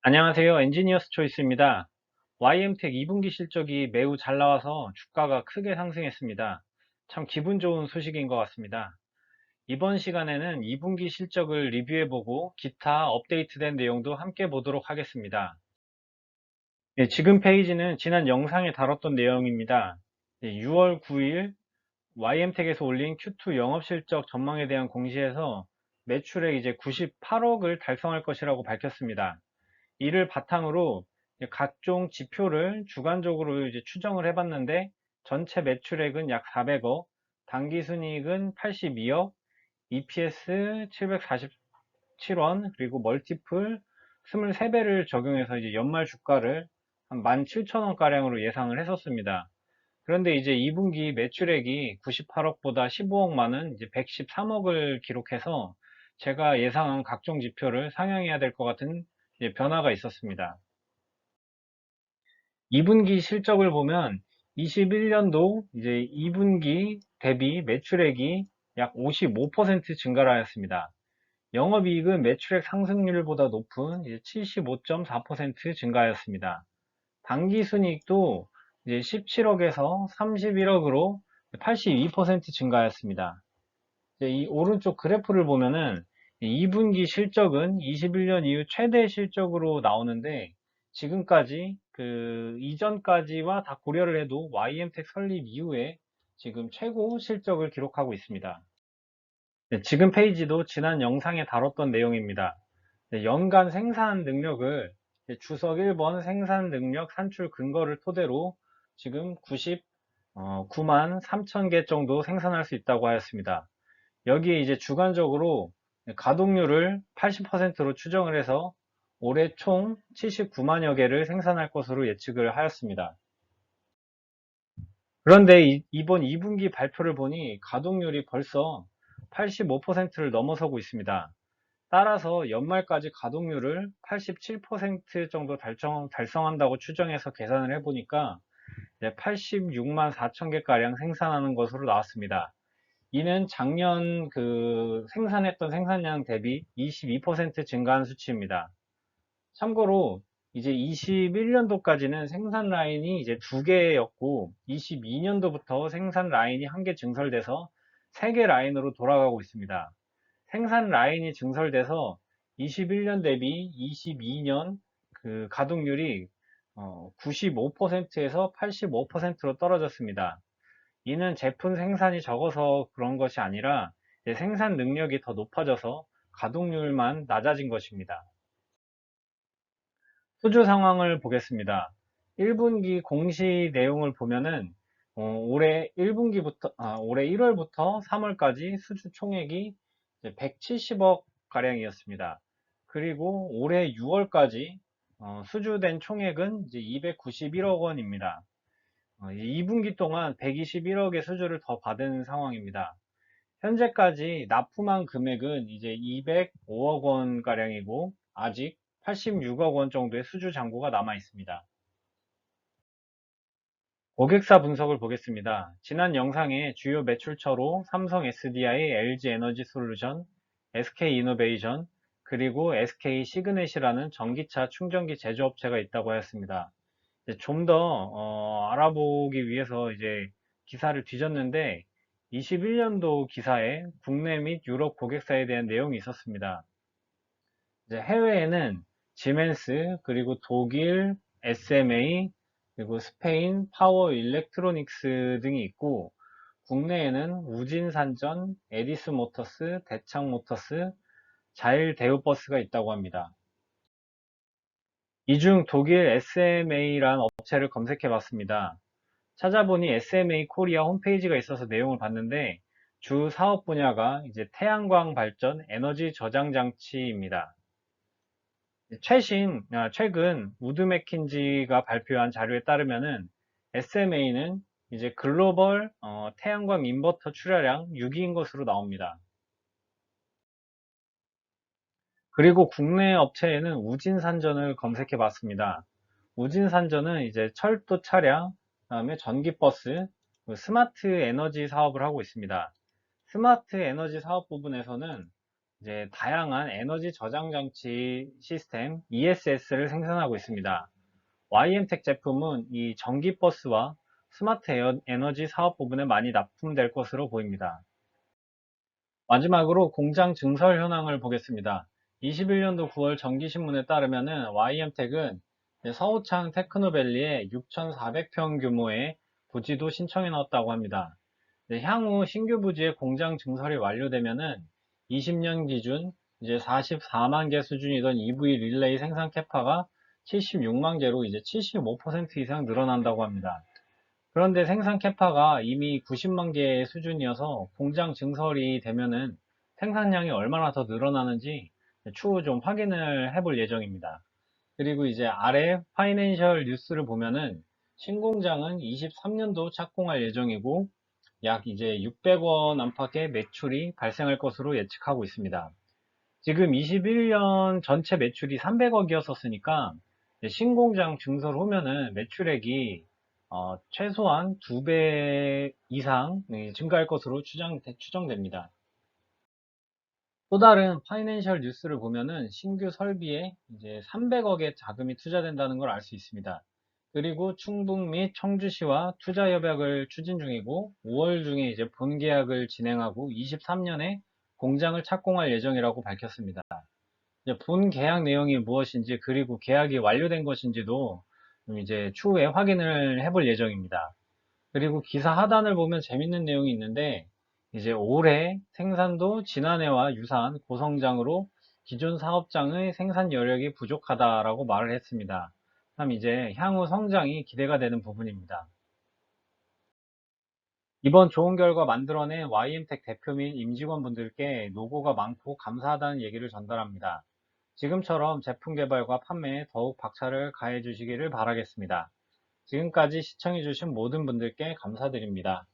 안녕하세요. 엔지니어스 초이스입니다. YM텍 2분기 실적이 매우 잘 나와서 주가가 크게 상승했습니다. 참 기분 좋은 소식인 것 같습니다. 이번 시간에는 2분기 실적을 리뷰해보고 기타 업데이트된 내용도 함께 보도록 하겠습니다. 네, 지금 페이지는 지난 영상에 다뤘던 내용입니다. 6월 9일 YM텍에서 올린 Q2 영업실적 전망에 대한 공시에서 매출액 이제 98억을 달성할 것이라고 밝혔습니다. 이를 바탕으로 각종 지표를 주관적으로 이제 추정을 해봤는데 전체 매출액은 약 400억, 당기순이익은 82억, EPS 747원, 그리고 멀티플 23배를 적용해서 이제 연말 주가를 한 17,000원 가량으로 예상을 했었습니다. 그런데 이제 2분기 매출액이 98억보다 15억 많은 이제 113억을 기록해서 제가 예상한 각종 지표를 상향해야 될 것 같은 변화가 있었습니다. 2분기 실적을 보면 21년도 이제 2분기 대비 매출액이 약 55% 증가를 하였습니다. 영업이익은 매출액 상승률보다 높은 75.4% 증가하였습니다. 당기순이익도 이제 17억에서 31억으로 82% 증가하였습니다. 이 오른쪽 그래프를 보면은 2분기 실적은 21년 이후 최대 실적으로 나오는데 지금까지 그 이전까지와 다 고려를 해도 YM텍 설립 이후에 지금 최고 실적을 기록하고 있습니다. 네, 지금 페이지도 지난 영상에 다뤘던 내용입니다. 네, 연간 생산 능력을 주석 1번 생산 능력 산출 근거를 토대로 지금 99만 3천 개 정도 생산할 수 있다고 하였습니다. 여기에 이제 주관적으로 가동률을 80%로 추정을 해서 올해 총 79만여 개를 생산할 것으로 예측을 하였습니다. 그런데 이번 2분기 발표를 보니 가동률이 벌써 85%를 넘어서고 있습니다. 따라서 연말까지 가동률을 87% 정도 달성한다고 추정해서 계산을 해보니까 86만 4천 개가량 생산하는 것으로 나왔습니다. 이는 작년 그 생산했던 생산량 대비 22% 증가한 수치입니다. 참고로 이제 21년도까지는 생산 라인이 이제 2개였고 22년도부터 생산 라인이 1개 증설돼서 3개 라인으로 돌아가고 있습니다. 생산 라인이 증설돼서 21년 대비 22년 그 가동률이 95%에서 85%로 떨어졌습니다. 이는 제품 생산이 적어서 그런 것이 아니라 생산 능력이 더 높아져서 가동률만 낮아진 것입니다. 수주 상황을 보겠습니다. 1분기 공시 내용을 보면은 올해 1분기부터 올해 1월부터 3월까지 수주 총액이 170억 가량이었습니다. 그리고 올해 6월까지 수주된 총액은 이제 291억 원입니다. 2분기 동안 121억의 수주를 더 받은 상황입니다. 현재까지 납품한 금액은 이제 205억 원 가량이고 아직 86억 원 정도의 수주 잔고가 남아 있습니다. 고객사 분석을 보겠습니다. 지난 영상에 주요 매출처로 삼성 SDI, LG 에너지 솔루션, SK 이노베이션, 그리고 SK 시그넷이라는 전기차 충전기 제조업체가 있다고 하였습니다. 좀 더 알아보기 위해서 이제 기사를 뒤졌는데 21년도 기사에 국내 및 유럽 고객사에 대한 내용이 있었습니다. 이제 해외에는 지멘스, 그리고 독일, SMA, 그리고 스페인 파워 일렉트로닉스 등이 있고 국내에는 우진산전, 에디스 모터스, 대창 모터스, 자일 대우버스가 있다고 합니다. 이 중 독일 SMA란 업체를 검색해 봤습니다. 찾아보니 SMA 코리아 홈페이지가 있어서 내용을 봤는데 주 사업 분야가 이제 태양광 발전 에너지 저장 장치입니다. 최근 우드 맥킨지가 발표한 자료에 따르면은 SMA는 이제 글로벌 태양광 인버터 출하량 6위인 것으로 나옵니다. 그리고 국내 업체에는 우진산전을 검색해 봤습니다. 우진산전은 이제 철도 차량, 그다음에 전기버스, 스마트 에너지 사업을 하고 있습니다. 스마트 에너지 사업 부분에서는 이제 다양한 에너지 저장 장치 시스템 ESS를 생산하고 있습니다. YM텍 제품은 이 전기버스와 스마트 에너지 사업 부분에 많이 납품될 것으로 보입니다. 마지막으로 공장 증설 현황을 보겠습니다. 21년도 9월 정기신문에 따르면 YM텍은 서우창 테크노밸리에 6,400평 규모의 부지도 신청해 넣었다고 합니다. 향후 신규 부지의 공장 증설이 완료되면은 20년 기준 이제 44만 개 수준이던 EV 릴레이 생산 캐파가 76만 개로 이제 75% 이상 늘어난다고 합니다. 그런데 생산 캐파가 이미 90만 개 수준이어서 공장 증설이 되면은 생산량이 얼마나 더 늘어나는지 추후 좀 확인을 해볼 예정입니다. 그리고 이제 아래 파이낸셜 뉴스를 보면은 신공장은 23년도 착공할 예정이고 약 이제 600원 안팎의 매출이 발생할 것으로 예측하고 있습니다. 지금 21년 전체 매출이 300억이었었으니까 신공장 증설 후면은 매출액이 최소한 2배 이상 증가할 것으로 추정됩니다. 또 다른 파이낸셜 뉴스를 보면은 신규 설비에 이제 300억의 자금이 투자된다는 걸 알 수 있습니다. 그리고 충북 및 청주시와 투자 협약을 추진 중이고 5월 중에 이제 본계약을 진행하고 23년에 공장을 착공할 예정이라고 밝혔습니다. 이제 본 계약 내용이 무엇인지 그리고 계약이 완료된 것인지도 좀 이제 추후에 확인을 해볼 예정입니다. 그리고 기사 하단을 보면 재밌는 내용이 있는데 이제 올해 생산도 지난해와 유사한 고성장으로 기존 사업장의 생산 여력이 부족하다라고 말을 했습니다. 참 이제 향후 성장이 기대가 되는 부분입니다. 이번 좋은 결과 만들어낸 YM텍 대표 및 임직원분들께 노고가 많고 감사하다는 얘기를 전달합니다. 지금처럼 제품 개발과 판매에 더욱 박차를 가해 주시기를 바라겠습니다. 지금까지 시청해 주신 모든 분들께 감사드립니다.